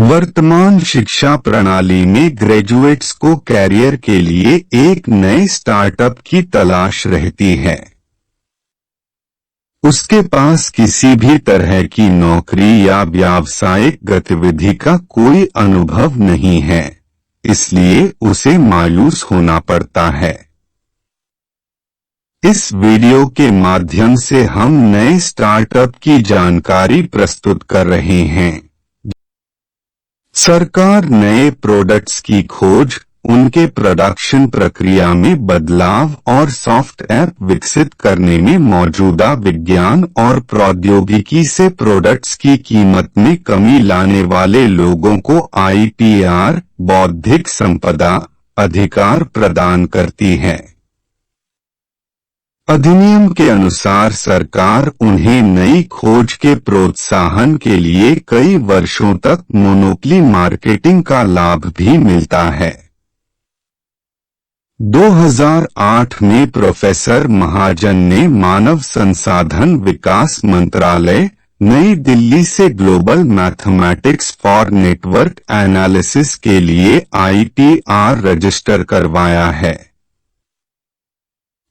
वर्तमान शिक्षा प्रणाली में ग्रेजुएट्स को कैरियर के लिए एक नए स्टार्टअप की तलाश रहती है। उसके पास किसी भी तरह की नौकरी या व्यावसायिक गतिविधि का कोई अनुभव नहीं है, इसलिए उसे मायूस होना पड़ता है। इस वीडियो के माध्यम से हम नए स्टार्टअप की जानकारी प्रस्तुत कर रहे हैं। सरकार नए प्रोडक्ट्स की खोज, उनके प्रोडक्शन प्रक्रिया में बदलाव और सॉफ्ट ऐप विकसित करने में मौजूदा विज्ञान और प्रौद्योगिकी से प्रोडक्ट्स की कीमत में कमी लाने वाले लोगों को IPR बौद्धिक संपदा अधिकार प्रदान करती है। अधिनियम के अनुसार सरकार उन्हें नई खोज के प्रोत्साहन के लिए कई वर्षों तक मोनोपोली मार्केटिंग का लाभ भी मिलता है। 2008 में प्रोफेसर महाजन ने मानव संसाधन विकास मंत्रालय, नई दिल्ली से global mathematics for network analysis के लिए IPR रजिस्टर करवाया है।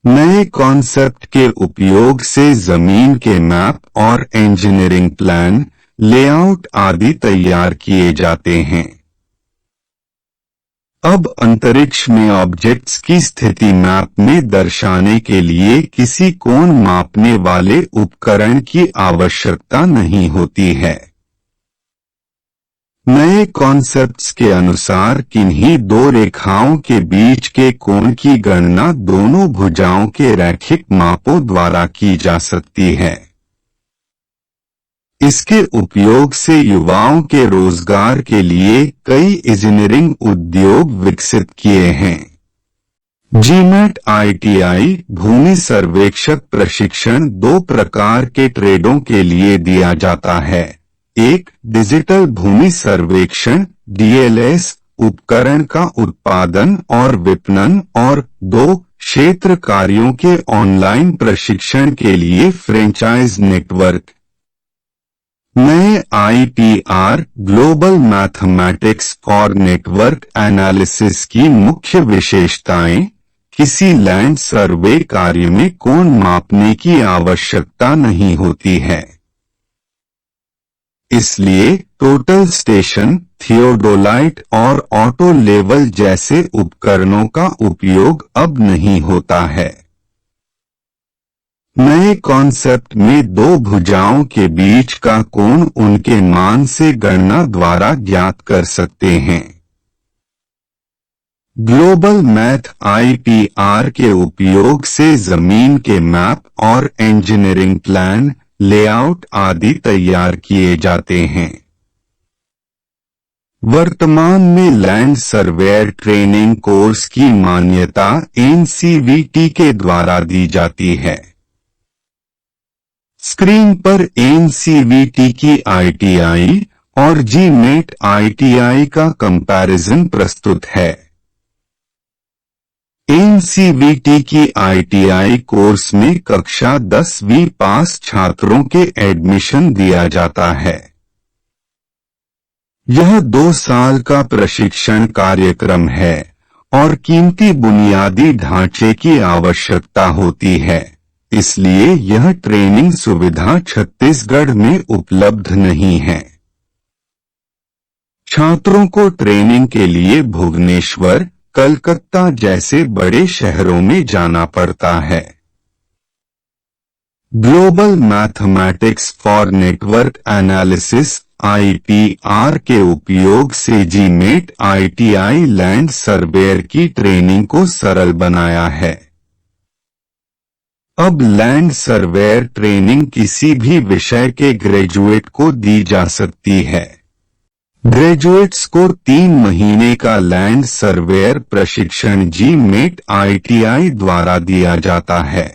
नए कॉन्सेप्ट के उपयोग से जमीन के मैप और इंजीनियरिंग प्लान, लेआउट आदि तैयार किए जाते हैं। अब अंतरिक्ष में ऑब्जेक्ट्स की स्थिति मैप में दर्शाने के लिए किसी कोण मापने वाले उपकरण की आवश्यकता नहीं होती है। नए कॉन्सेप्ट्स के अनुसार किन्हीं दो रेखाओं के बीच के कोण की गणना दोनों भुजाओं के रैखिक मापों द्वारा की जा सकती है। इसके उपयोग से युवाओं के रोजगार के लिए कई इंजीनियरिंग उद्योग विकसित किए हैं। GMAT ITI भूमि सर्वेक्षक प्रशिक्षण दो प्रकार के ट्रेडों के लिए दिया जाता है। एक, डिजिटल भूमि सर्वेक्षण DLS उपकरण का उत्पादन और विपणन, और दो, क्षेत्र कार्यों के ऑनलाइन प्रशिक्षण के लिए फ्रेंचाइज नेटवर्क। नए IPR global mathematics for network analysis की मुख्य विशेषताएं: किसी लैंड सर्वे कार्य में कोण मापने की आवश्यकता नहीं होती है, इसलिए टोटल स्टेशन, थियोडोलाइट और ऑटो लेवल जैसे उपकरणों का उपयोग अब नहीं होता है। नए कॉन्सेप्ट में दो भुजाओं के बीच का कोण उनके मान से गणना द्वारा ज्ञात कर सकते हैं। ग्लोबल मैथ IPR के उपयोग से जमीन के मैप और इंजीनियरिंग प्लान, लेआउट आदि तैयार किए जाते हैं। वर्तमान में लैंड सर्वेयर ट्रेनिंग कोर्स की मान्यता NCVT के द्वारा दी जाती है। स्क्रीन पर NCVT की ITI और GMAT ITI का कंपैरिजन प्रस्तुत है। NCVT की ITI कोर्स में कक्षा 10वीं पास छात्रों के एडमिशन दिया जाता है। यह 2 साल का प्रशिक्षण कार्यक्रम है और कीमती बुनियादी ढांचे की आवश्यकता होती है, इसलिए यह ट्रेनिंग सुविधा छत्तीसगढ़ में उपलब्ध नहीं है। छात्रों को ट्रेनिंग के लिए भुवनेश्वर, कलकत्ता जैसे बड़े शहरों में जाना पड़ता है। Global mathematics for network analysis IPR के उपयोग से GMAT ITI लैंड सर्वेयर की ट्रेनिंग को सरल बनाया है। अब लैंड सर्वेयर ट्रेनिंग किसी भी विषय के ग्रेजुएट को दी जा सकती है। ग्रेजुएट्स को 3 महीने का लैंड सर्वेयर प्रशिक्षण GMAT ITI द्वारा दिया जाता है।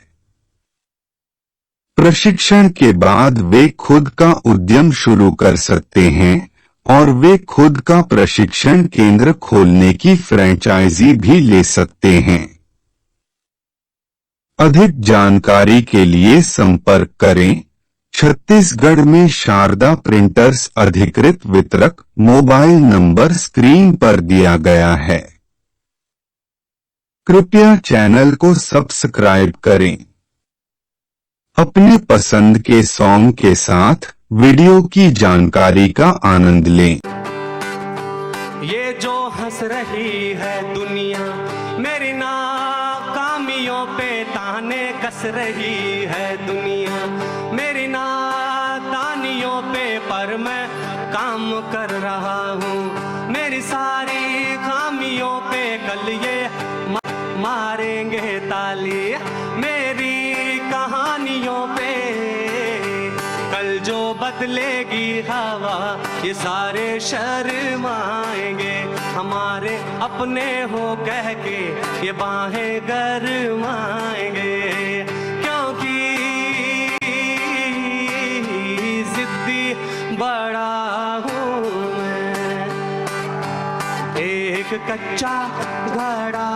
प्रशिक्षण के बाद वे खुद का उद्यम शुरू कर सकते हैं और वे खुद का प्रशिक्षण केंद्र खोलने की फ्रेंचाइजी भी ले सकते हैं। अधिक जानकारी के लिए संपर्क करें छत्तीसगढ़ में शारदा प्रिंटर्स अधिकृत वितरक मोबाइल नंबर स्क्रीन पर दिया गया है। कृपया चैनल को सब्सक्राइब करें। अपने पसंद के सॉन्ग के साथ वीडियो की जानकारी का आनंद लें। ये जो हंस रही है दुनिया मेरी नाकामियों पे ताने कस रही है दुनिया मेरी नादानियों पे, पर मैं काम कर रहा हूँ। मेरी सारी खामियों पे कल ये मारेंगे ताली, मेरी कहानियों पे कल जो बदलेगी हवा ये सारे शर्माएंगे। हमारे अपने हो कह के ये बाहें गरमाएंगे, क्योंकि जिद्दी बड़ा हूँ मैं, एक कच्चा घड़ा